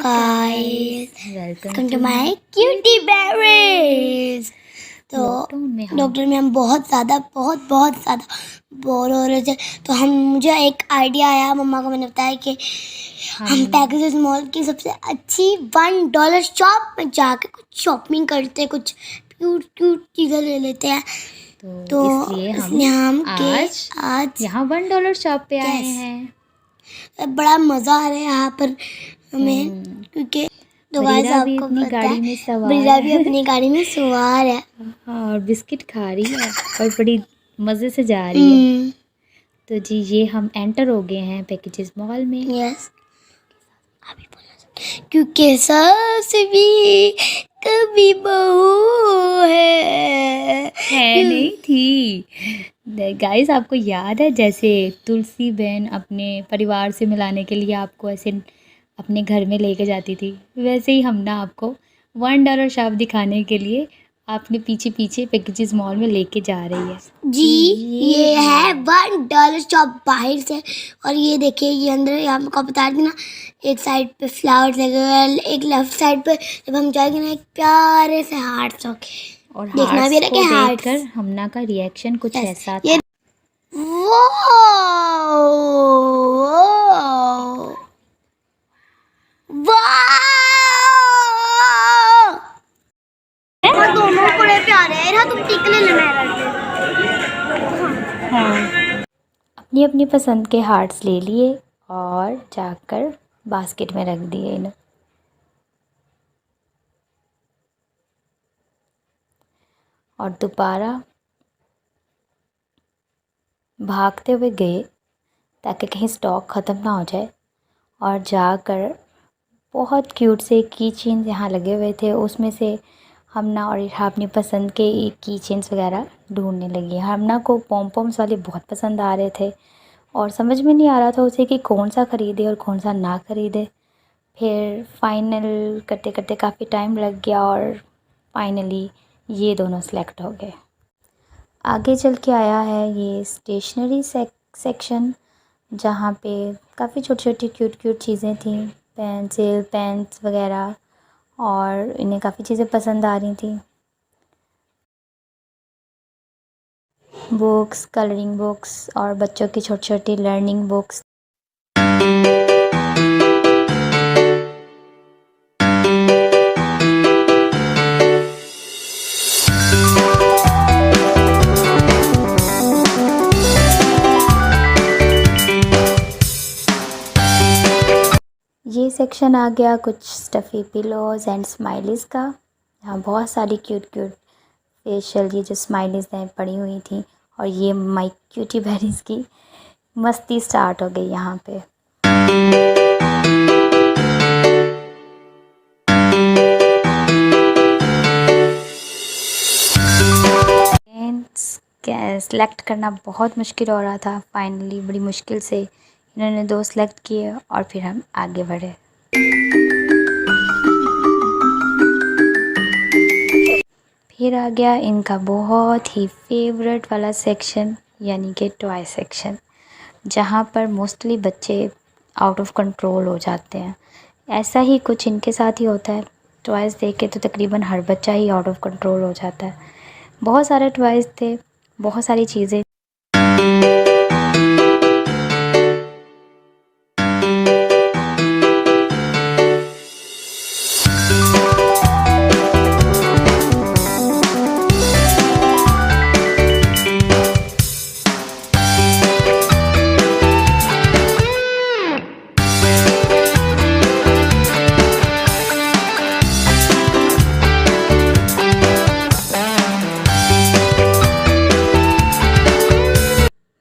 guys, welcome to my cutie berries। तो lockdown में हम बहुत ज़्यादा बोर हो रहे थे, तो मुझे एक आइडिया आया। मम्मा को मैंने बताया कि हम पैकेजेस मॉल की सबसे अच्छी $1 शॉप में जाके कुछ शॉपिंग करते, कुछ क्यूट चीज़ें ले लेते हैं। तो इसलिए हम आज यहाँ $1 शॉप पे आए हैं। बड़ा मज़ा आ रहा है यहाँ पर हमें, क्योंकि तो गाइस आपको पता है ब्रीजा भी अपनी गाड़ी में सवार है और बिस्किट खा रही है और बड़ी मज़े से जा रही है। तो जी ये हम एंटर हो गए हैं पैकेजेस मॉल में। यस, अभी बोलना, क्योंकि सास भी कभी बहू है नहीं थी। गाइस आपको याद है जैसे तुलसी बहन अपने परिवार से मिलाने के लिए आपको ऐसे अपने घर में लेके जाती थी, वैसे ही हम ना आपको $1 शॉप दिखाने के लिए आपने पीछे पैकेजेस मॉल में लेके जा रही है। जी ये है $1 शॉप बाहर से, और ये देखिए ये अंदर यहाँ आपको बता दी ना, एक साइड पे फ्लावर्स लगे हुए, एक लेफ्ट साइड पे जब हम जाएंगे ना एक प्यारे से हार्ट्स होके, और देखना भी रखे हार्ट्स कर हमना का रिएक्शन कुछ ऐसा था। दोनों बड़े प्यारे हैं। तुम टिकले लेना अपनी अपनी पसंद के हार्ट्स ले लिए और जाकर बास्केट में रख दिए इन्हें। और दोबारा भागते हुए गए ताकि कहीं स्टॉक ख़त्म ना हो जाए, और जाकर बहुत क्यूट से की चेन यहाँ लगे हुए थे, उसमें से हमना और इरहा अपनी पसंद के की चेन्स वगैरह ढूंढने लगी। हमना को पॉम्स वाले बहुत पसंद आ रहे थे और समझ में नहीं आ रहा था उसे कि कौन सा ख़रीदे और कौन सा ना ख़रीदे। फिर फाइनल करते करते काफ़ी टाइम लग गया और फाइनली ये दोनों सेलेक्ट हो गए। आगे चल के आया है ये स्टेशनरी सेक्शन, जहाँ पे काफ़ी छोटी छोटी क्यूट चीज़ें थी, पेंसिल पेन्स वगैरह, और इन्हें काफ़ी चीज़ें पसंद आ रही थी। बुक्स, कलरिंग बुक्स और बच्चों की छोटी छोटी लर्निंग बुक्स। ये सेक्शन आ गया कुछ स्टफ़ी पिलोज़ एंड स्माइलीज़ का। यहाँ बहुत सारी क्यूट फेशियल ये जो स्माइलीज़ हैं पड़ी हुई थी, और ये माय क्यूटी बेरीज़ की मस्ती स्टार्ट हो गई यहाँ पे। सेलेक्ट करना बहुत मुश्किल हो रहा था। फाइनली बड़ी मुश्किल से इन्होंने 2 सेलेक्ट किए और फिर हम आगे बढ़े। फिर आ गया इनका बहुत ही फेवरेट वाला सेक्शन, यानी कि टॉय सेक्शन, जहाँ पर मोस्टली बच्चे आउट ऑफ कंट्रोल हो जाते हैं। ऐसा ही कुछ इनके साथ ही होता है। टॉयज़ देख के तो तकरीबन हर बच्चा ही आउट ऑफ कंट्रोल हो जाता है। बहुत सारे टॉयज़ थे, बहुत सारी चीज़ें।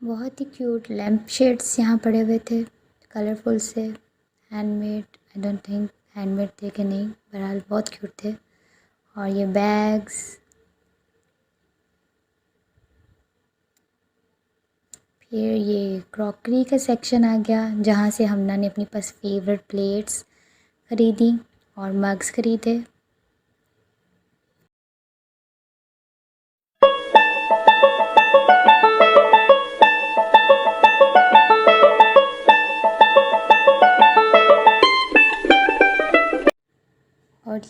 बहुत ही क्यूट लैम्प शेड्स यहाँ पड़े हुए थे, कलरफुल से, handmade. I don't think handmade थे कि नहीं, बहरहाल बहुत क्यूट थे। और ये बैग्स, फिर ये क्रॉकरी का सेक्शन आ गया, जहाँ से हमना ने अपनी फेवरेट प्लेट्स ख़रीदी और मग्स ख़रीदे।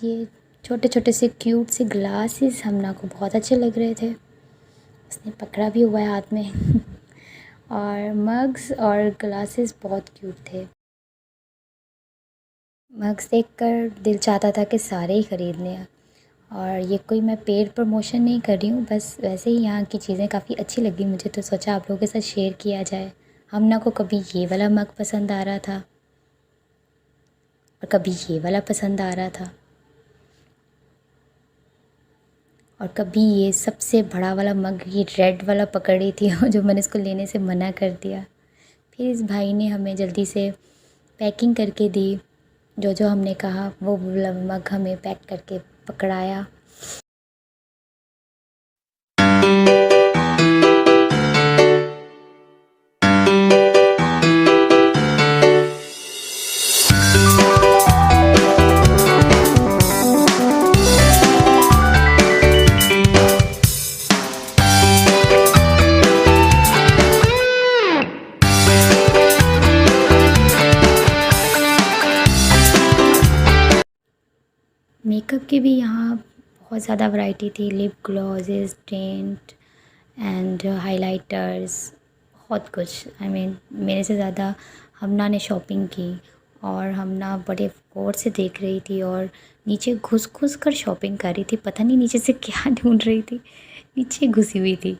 ये छोटे छोटे से क्यूट से ग्लासेस हमना को बहुत अच्छे लग रहे थे। उसने पकड़ा भी हुआ है हाथ में और मग्स और ग्लासेस बहुत क्यूट थे। मग्स देखकर दिल चाहता था कि सारे ही ख़रीद लें। और ये कोई मैं पेड प्रमोशन नहीं कर रही हूँ, बस वैसे ही यहाँ की चीज़ें काफ़ी अच्छी लगी मुझे, तो सोचा आप लोगों के साथ शेयर किया जाए। हमना को कभी ये वाला मग पसंद आ रहा था और कभी ये वाला पसंद आ रहा था और कभी ये सबसे बड़ा वाला मग, ये रेड वाला पकड़ रही थी जो मैंने इसको लेने से मना कर दिया। फिर इस भाई ने हमें जल्दी से पैकिंग करके दी, जो जो हमने कहा वो मग हमें पैक करके पकड़ाया। मेकअप की भी यहाँ बहुत ज़्यादा वैरायटी थी, lip glosses, tint and highlighters, बहुत कुछ। मेरे से ज़्यादा हमना ने शॉपिंग की और हमना बड़े गौर से देख रही थी और नीचे घुस घुस कर शॉपिंग कर रही थी। पता नहीं नीचे से क्या ढूंढ रही थी, नीचे घुसी हुई थी।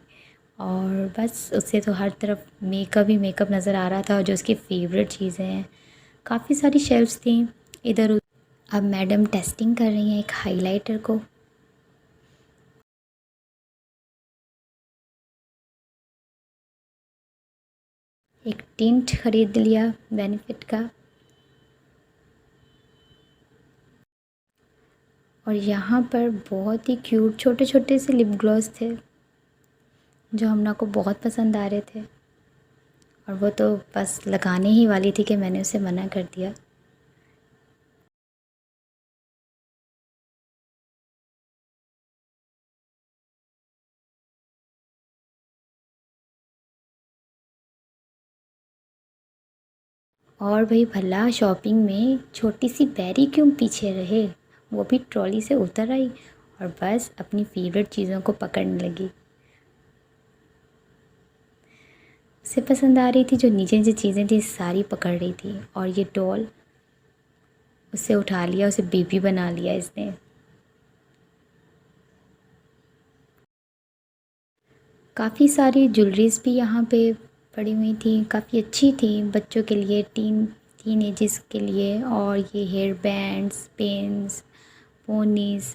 और बस उससे तो हर तरफ मेकअप ही मेकअप नज़र आ रहा था और जो उसकी फ़ेवरेट चीज़ें हैं। काफ़ी सारी शेल्फ्स थी इधर उधर। अब मैडम टेस्टिंग कर रही हैं एक हाइलाइटर को। एक टिंट ख़रीद लिया बेनिफिट का। और यहाँ पर बहुत ही क्यूट छोटे छोटे से लिप ग्लॉस थे जो हमना को बहुत पसंद आ रहे थे और वो तो बस लगाने ही वाली थी कि मैंने उसे मना कर दिया। और भाई भला शॉपिंग में छोटी सी बैरी क्यों पीछे रहे, वो भी ट्रॉली से उतर आई और बस अपनी फेवरेट चीज़ों को पकड़ने लगी। उसे पसंद आ रही थी जो नीचे नीचे चीज़ें थी सारी पकड़ रही थी। और ये डॉल उसे उठा लिया, उसे बेबी बना लिया इसने। काफ़ी सारी ज्वेलरीज भी यहाँ पे पड़ी हुई थी, काफ़ी अच्छी थी बच्चों के लिए, टीन एजेस के लिए। और ये हेयर बैंड्स, पेन्स, पोनीज़,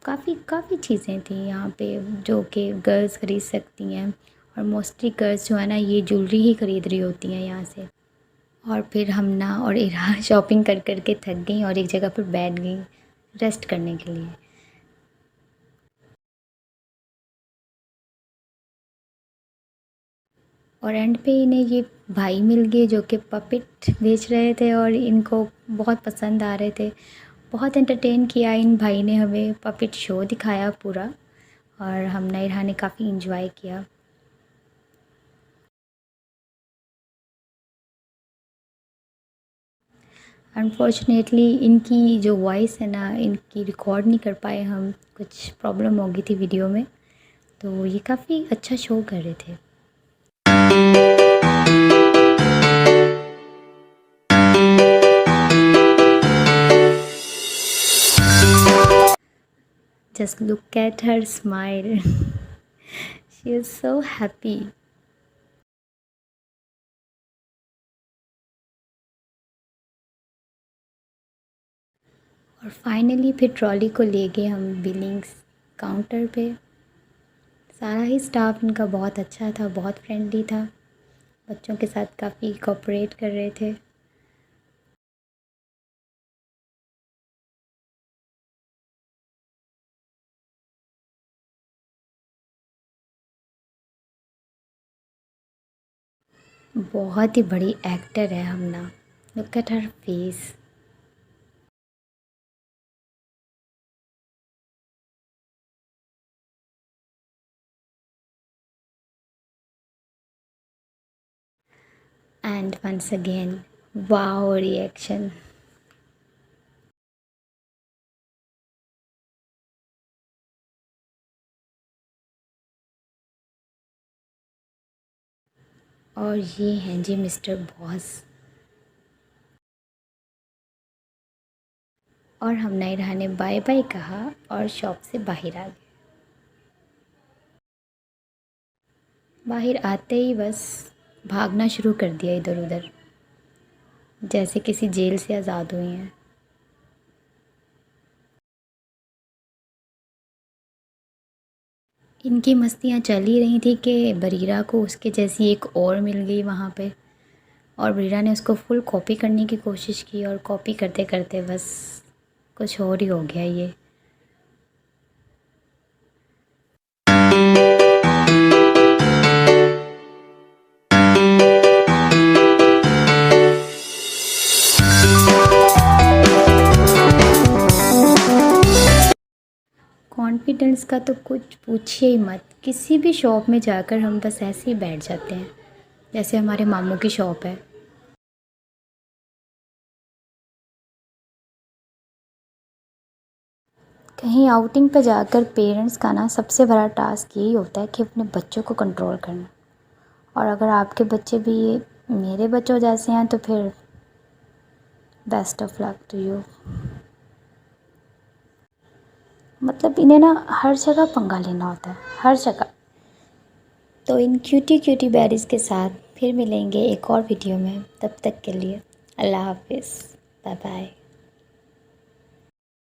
काफ़ी काफ़ी चीज़ें थी यहाँ पे जो कि गर्ल्स ख़रीद सकती हैं। और मोस्टली गर्ल्स जो है ना ये ज्वेलरी ही ख़रीद रही होती हैं यहाँ से। और फिर हम ना और इरा शॉपिंग कर कर के थक गई और एक जगह पर बैठ गई रेस्ट करने के लिए। और एंड पे इन्हें ये भाई मिल गए जो कि पपेट बेच रहे थे और इनको बहुत पसंद आ रहे थे। बहुत एंटरटेन किया इन भाई ने हमें, पपेट शो दिखाया पूरा और हमने इरा ने काफ़ी इंजॉय किया। अनफॉर्चुनेटली इनकी जो वॉइस है ना इनकी रिकॉर्ड नहीं कर पाए हम, कुछ प्रॉब्लम हो गई थी वीडियो में, तो ये काफ़ी अच्छा शो कर रहे थे। Just look at her smile. She is so happy. और फाइनली फिर ट्रॉली को ले गए हम बिलिंग्स काउंटर पे। सारा ही स्टाफ इनका बहुत अच्छा था, बहुत फ्रेंडली था, बच्चों के साथ काफ़ी कोऑपरेट कर रहे थे। बहुत ही बड़ी एक्टर है Hamna, look at her face. And once again, wow reaction. और ये हैं जी मिस्टर बॉस। और हम नायरा ने बाय बाय कहा और शॉप से बाहर आ गए। बाहर आते ही बस भागना शुरू कर दिया इधर उधर, जैसे किसी जेल से आज़ाद हुई हैं। इनकी मस्तियाँ चल ही रही थी कि बरीरा को उसके जैसी एक और मिल गई वहाँ पे, और बरीरा ने उसको फुल कॉपी करने की कोशिश की, और कॉपी करते करते बस कुछ और ही हो गया ये। कॉन्फिडेंस का तो कुछ पूछिए ही मत। किसी भी शॉप में जाकर हम बस ऐसे ही बैठ जाते हैं, जैसे हमारे मामू की शॉप है। कहीं आउटिंग पर जाकर पेरेंट्स का ना सबसे बड़ा टास्क यही होता है कि अपने बच्चों को कंट्रोल करना। और अगर आपके बच्चे भी मेरे बच्चों जैसे हैं तो फिर best of luck to you. मतलब इन्हें ना हर जगह पंगा लेना होता है, हर जगह। तो इन क्यूटी क्यूटी बैरीज़ के साथ फिर मिलेंगे एक और वीडियो में। तब तक के लिए अल्लाह हाफिज़, बाय बाय।